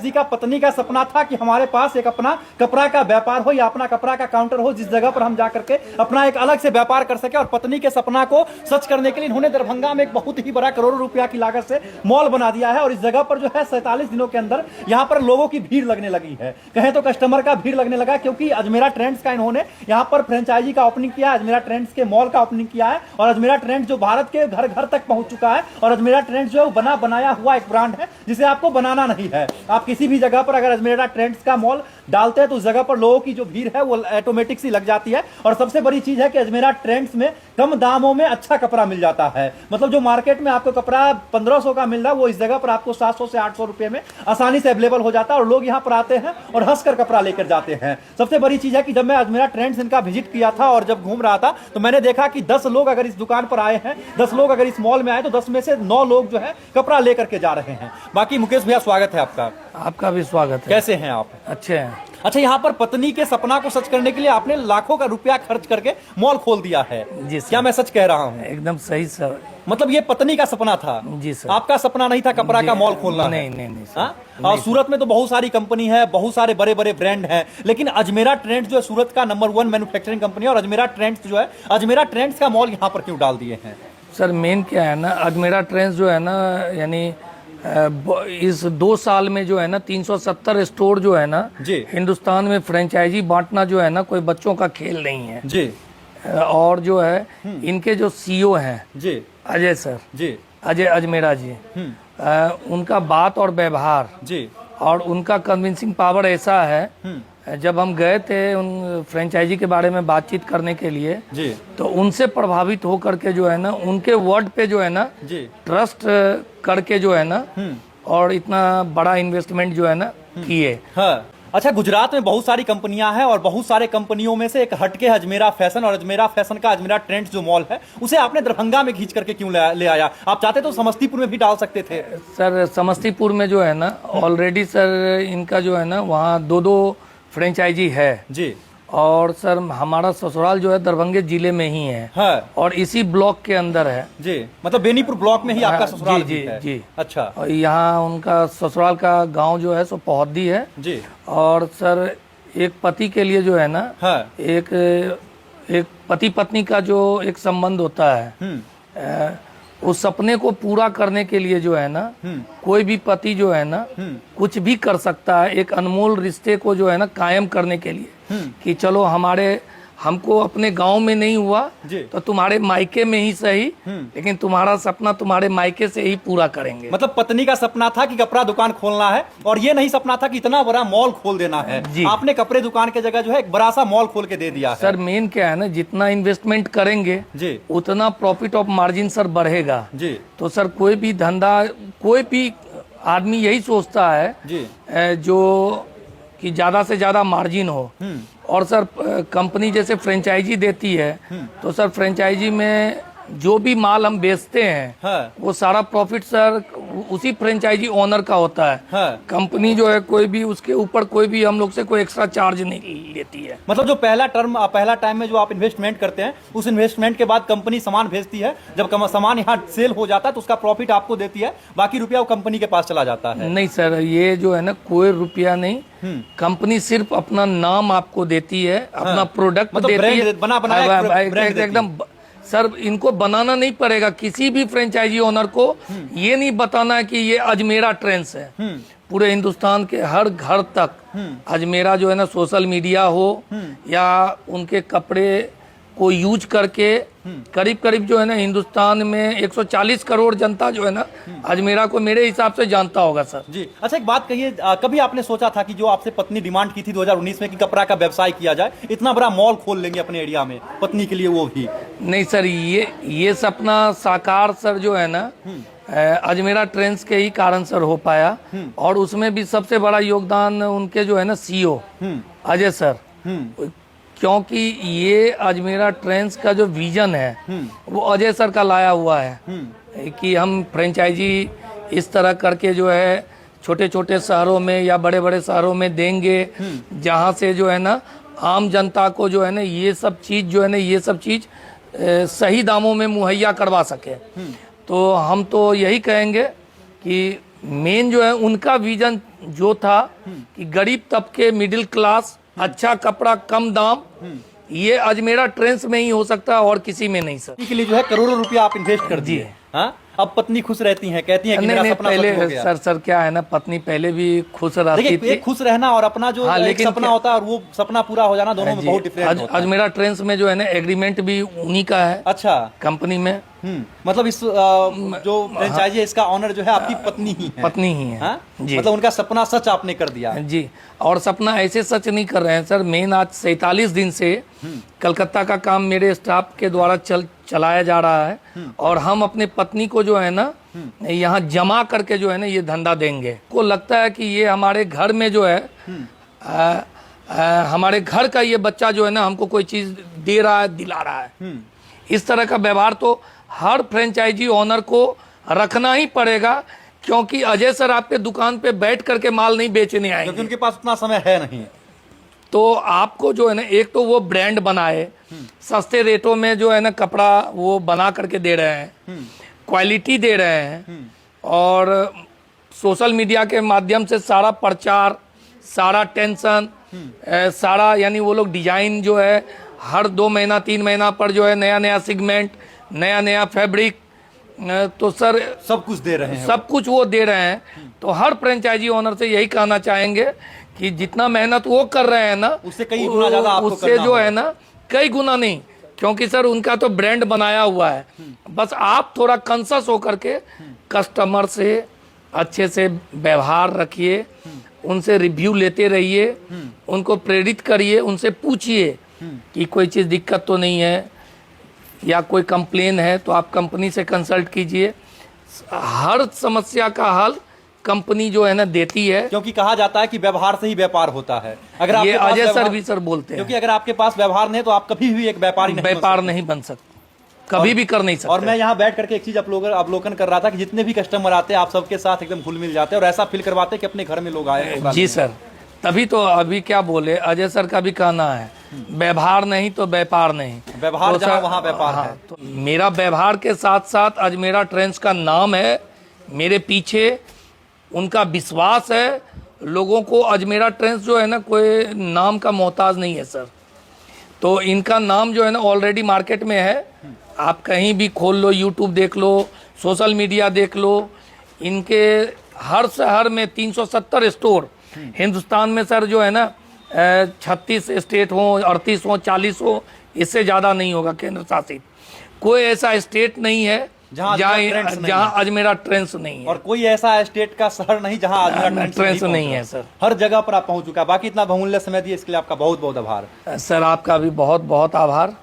जी का पत्नी का सपना था कि हमारे पास एक अपना कपड़ा का व्यापार हो या अपना कपड़ा का काउंटर हो, जिस जगह पर हम जाकर के अपना एक अलग से व्यापार कर सके। और पत्नी के सपना को सच करने के लिए इन्होंने दरभंगा में एक बहुत ही बड़ा करोड़ों रुपया की लागत से मॉल बना दिया है। और इस जगह पर जो है 47 दिनों के अंदर यहाँ पर लोगों की भीड़ लगने लगी है, कहें तो कस्टमर का भीड़ लगने लगा, क्योंकि अजमेरा ट्रेंड्स का इन्होंने यहाँ पर फ्रेंचाइजी का ओपनिंग किया है, अजमेरा ट्रेंड्स के मॉल का ओपनिंग किया है। और अजमेरा ट्रेंड्स जो भारत के घर घर तक पहुंच चुका है। और अजमेरा ट्रेंड्स जो है बना बनाया हुआ एक ब्रांड है जिसे आपको बनाना नहीं है। आप किसी भी जगह पर अगर अजमेरा ट्रेंड्स का मॉल डालते हैं तो उस जगह पर लोगों की जो भीड़ है वो ऑटोमेटिक सी लग जाती है। और सबसे बड़ी चीज है कि अजमेरा ट्रेंड्स में कम दामों में अच्छा कपड़ा मिल जाता है। मतलब जो मार्केट में आपको कपड़ा 1500 का मिल रहा है वो इस जगह पर आपको 700 से 800 रुपए में आसानी से अवेलेबल हो जाता है। और लोग यहाँ पर आते हैं और हंसकर कपड़ा लेकर जाते हैं। सबसे बड़ी चीज है कि जब मैं अजमेरा ट्रेंड्स इनका विजिट किया था और जब घूम रहा था तो मैंने देखा कि 10 लोग अगर इस दुकान पर आए हैं, 10 लोग अगर इस मॉल में आए तो 10 में से 9 लोग जो है कपड़ा लेकर के जा रहे हैं। बाकी मुकेश भैया स्वागत है आपका। आपका भी स्वागत है। कैसे हैं आप? अच्छे हैं। अच्छा, यहाँ पर पत्नी के सपना को सच करने के लिए आपने लाखों का रुपया खर्च करके मॉल खोल दिया है जी सर। क्या मैं सच कह रहा हूँ? एकदम सही सर। मतलब ये पत्नी का सपना था? जी सर। आपका सपना नहीं था कपड़ा का मॉल खोलना? नहीं सर। और सूरत में तो बहुत सारी कंपनी है, बहुत सारे बड़े बड़े ब्रांड हैं, लेकिन अजमेरा ट्रेंड्स जो है सूरत का नंबर 1 मैन्युफैक्चरिंग कंपनी है। और अजमेरा ट्रेंड्स जो है, अजमेरा ट्रेंड्स का मॉल यहाँ पर क्यों डाल दिए हैं? सर मेन क्या है ना, अजमेरा ट्रेंड्स जो है ना, यानी इस 2 साल में जो है ना 370 स्टोर जो है ना जी, हिंदुस्तान में फ्रेंचाइजी बांटना जो है ना कोई बच्चों का खेल नहीं है जी। और जो है इनके जो सीईओ हैं जी, अजय सर जी, अजय अजमेरा जी, उनका बात और व्यवहार जी और उनका कन्विंसिंग पावर ऐसा है। जब हम गए थे उन फ्रेंचाइजी के बारे में बातचीत करने के लिए जी, तो उनसे प्रभावित होकर के जो है ना उनके वर्ड पे जो है ना जी, ट्रस्ट करके जो है ना और इतना बड़ा इन्वेस्टमेंट जो है ना किए। हाँ। अच्छा, गुजरात में बहुत सारी कंपनियां हैं और बहुत सारे कंपनियों में से एक हटके अजमेरा फैशन, और अजमेरा फैशन का अजमेरा ट्रेंड्स जो मॉल है उसे आपने दरभंगा में खींच करके क्यों ले आया? आप चाहते तो समस्तीपुर में भी डाल सकते थे। सर समस्तीपुर में जो है ना ऑलरेडी सर इनका जो है ना वहाँ 2 फ्रेंचाइजी है जी। और सर हमारा ससुराल जो है दरभंगे जिले में ही है और इसी ब्लॉक के अंदर है जी। मतलब बेनीपुर ब्लॉक में ही आपका ससुराल जी, है? जी। अच्छा। और यहाँ उनका ससुराल का गांव जो है सो पौहदी है जी। और सर एक पति के लिए जो है ना एक पति पत्नी का जो एक संबंध होता है उस सपने को पूरा करने के लिए जो है ना कोई भी पति जो है ना कुछ भी कर सकता है एक अनमोल रिश्ते को जो है ना कायम करने के लिए कि चलो हमको अपने गांव में नहीं हुआ तो तुम्हारे मायके में ही सही, लेकिन तुम्हारा सपना तुम्हारे मायके से ही पूरा करेंगे। मतलब पत्नी का सपना था कि कपड़ा दुकान खोलना है और ये नहीं सपना था कि इतना बड़ा मॉल खोल देना है। आपने कपड़े दुकान के जगह जो है एक बड़ा सा मॉल खोल के दे दिया है। सर मेन क्या है ना, जितना इन्वेस्टमेंट करेंगे उतना प्रॉफिट ऑफ मार्जिन सर बढ़ेगा जी। तो सर कोई भी धंधा, कोई भी आदमी यही सोचता है जी जो कि ज्यादा से ज्यादा मार्जिन हो। और सर कंपनी जैसे फ्रेंचाइजी देती है तो सर फ्रेंचाइजी में जो भी माल हम बेचते हैं वो सारा प्रॉफिट सर उसी फ्रेंचाइजी ओनर का होता है। कंपनी जो है कोई भी उसके ऊपर कोई भी हम लोग से कोई एक्स्ट्रा चार्ज नहीं लेती है। मतलब जो पहला टाइम में जो आप इन्वेस्टमेंट करते हैं उस इन्वेस्टमेंट के बाद कंपनी सामान भेजती है, जब सामान यहाँ सेल हो जाता है तो उसका प्रॉफिट आपको देती है, बाकी रुपया वो कंपनी के पास चला जाता है। नहीं सर, ये जो है ना कोई रुपया नहीं, कंपनी सिर्फ अपना नाम आपको देती है, अपना प्रोडक्ट देती है एकदम। सर इनको बनाना नहीं पड़ेगा, किसी भी फ्रेंचाइजी ओनर को ये नहीं बताना है कि ये अजमेरा ट्रेंड्स है। पूरे हिंदुस्तान के हर घर तक अजमेरा जो है ना सोशल मीडिया हो या उनके कपड़े को यूज करके करीब करीब जो है ना हिंदुस्तान में 140 करोड़ जनता जो है ना अजमेरा को मेरे हिसाब से जानता होगा सर जी। अच्छा, एक बात कहिए, कभी आपने सोचा था कि जो आपसे पत्नी डिमांड की थी 2019 में कि कपड़ा का व्यवसाय किया जाए, इतना बड़ा मॉल खोल लेंगे अपने एरिया में पत्नी के लिए? वो भी नहीं सर, ये सपना साकार सर जो है ना अजमेरा ट्रेंड्स के ही कारण सर हो पाया। और उसमें भी सबसे बड़ा योगदान उनके जो है ना सीईओ अजय सर, क्योंकि ये अजमेरा ट्रेंड्स का जो विजन है वो अजय सर का लाया हुआ है कि हम फ्रेंचाइजी इस तरह करके जो है छोटे छोटे शहरों में या बड़े बड़े शहरों में देंगे जहाँ से जो है ना आम जनता को जो है ना ये सब चीज़ सही दामों में मुहैया करवा सके। तो हम तो यही कहेंगे कि मेन जो है उनका विजन जो था कि गरीब तबके, मिडिल क्लास, अच्छा कपड़ा, कम दाम, ये अजमेरा ट्रेंड्स में ही हो सकता है और किसी में नहीं सर। के लिए जो है करोड़ों रुपया आप इन्वेस्ट कर दिए। हाँ, अब पत्नी खुश रहती हैं, कहती हैं कि मेरा सपना पहले सच हो गया। सर क्या है ना, पत्नी पहले भी खुश रहती थी। खुश रहना और अपना जो एक सपना होता है और वो सपना पूरा हो जाना, दोनों में बहुत डिफरेंट होता है। अजमेरा ट्रेंड्स में जो है ना एग्रीमेंट भी उन्हीं का है। अच्छा, कंपनी में मतलब इस जो फ्रेंचाइजी है इसका ऑनर जो है आपकी पत्नी ही है। पत्नी ही है। हाँ? जी, मतलब उनका सपना सच आपने कर दिया जी। और सपना ऐसे सच नहीं कर रहे हैं सर, मेन आज 47 दिन से कलकत्ता का काम मेरे स्टाफ के द्वारा चलाया जा रहा है और हम अपने पत्नी को जो है ना यहाँ जमा करके जो है ना ये धंधा देंगे। को लगता है कि ये हमारे घर में जो है हमारे घर का ये बच्चा जो है ना हमको कोई चीज दे रहा है, दिला रहा है। इस तरह का व्यवहार तो हर फ्रेंचाइजी ओनर को रखना ही पड़ेगा, क्योंकि अजय सर आपके दुकान पे बैठ करके माल नहीं बेचने आएंगे, क्योंकि उनके पास उतना समय है नहीं। तो आपको जो है ना एक तो वो ब्रांड बनाए, सस्ते रेटों में जो है ना कपड़ा वो बना करके दे रहे हैं, क्वालिटी दे रहे हैं और सोशल मीडिया के माध्यम से सारा प्रचार, सारा टेंशन, सारा यानी वो लोग डिजाइन जो है हर 2 महीना 3 महीना पर जो है नया नया सेगमेंट, नया नया फैब्रिक, तो सर सब कुछ दे रहे हैं, सब कुछ वो दे रहे हैं। तो हर फ्रेंचाइजी ओनर से यही कहना चाहेंगे कि जितना मेहनत वो कर रहे हैं ना उससे कई गुना ज्यादा आपको उससे जो है ना कई गुना नहीं, क्योंकि सर उनका तो ब्रांड बनाया हुआ है। बस आप थोड़ा कॉन्शियस होकर के कस्टमर से अच्छे से व्यवहार रखिए, उनसे रिव्यू लेते रहिए, उनको प्रेरित करिए, उनसे पूछिए कि कोई चीज़ दिक्कत तो नहीं है या कोई कंप्लेन है तो आप कंपनी से कंसल्ट कीजिए। हर समस्या का हल कंपनी जो है ना देती है, क्योंकि कहा जाता है कि व्यवहार से ही व्यापार होता है। अगर ये आपके पास अजय सर भी सर बोलते हैं, क्योंकि अगर आपके पास व्यवहार नहीं तो आप कभी भी एक व्यापारी नहीं बन सकते, कभी भी कर नहीं सकते। और मैं यहाँ बैठ करके एक चीज अवलोकन कर रहा था कि जितने भी कस्टमर आते हैं आप सबके साथ एकदम घुल मिल जाते हैं और ऐसा फील करवाते हैं कि अपने घर में लोग आए। जी सर, तभी तो अभी क्या बोले अजय सर का भी कहना है, व्यवहार नहीं तो व्यापार नहीं, व्यवहार तो जहाँ वहाँ व्यापार है। तो मेरा व्यवहार के साथ साथ अजमेरा ट्रेंड्स का नाम है, मेरे पीछे उनका विश्वास है। लोगों को अजमेरा ट्रेंड्स जो है ना कोई नाम का मोहताज नहीं है सर, तो इनका नाम जो है ना ऑलरेडी मार्केट में है। आप कहीं भी खोल लो, यूट्यूब देख लो, सोशल मीडिया देख लो, इनके हर शहर में 370 स्टोर हिंदुस्तान में सर जो है ना 36 स्टेट हो, 38 हो, 40 हो, इससे ज़्यादा नहीं होगा केंद्र शासित। कोई ऐसा स्टेट नहीं है जहाँ अजमेरा ट्रेंड्स नहीं है, और कोई ऐसा स्टेट का शहर नहीं जहाँ अजमेरा ट्रेंड्स नहीं है सर। हर जगह पर आप पहुंच चुका। बाकी इतना बहुमूल्य समय दिए इसके लिए आपका बहुत बहुत आभार सर। आपका भी बहुत बहुत आभार।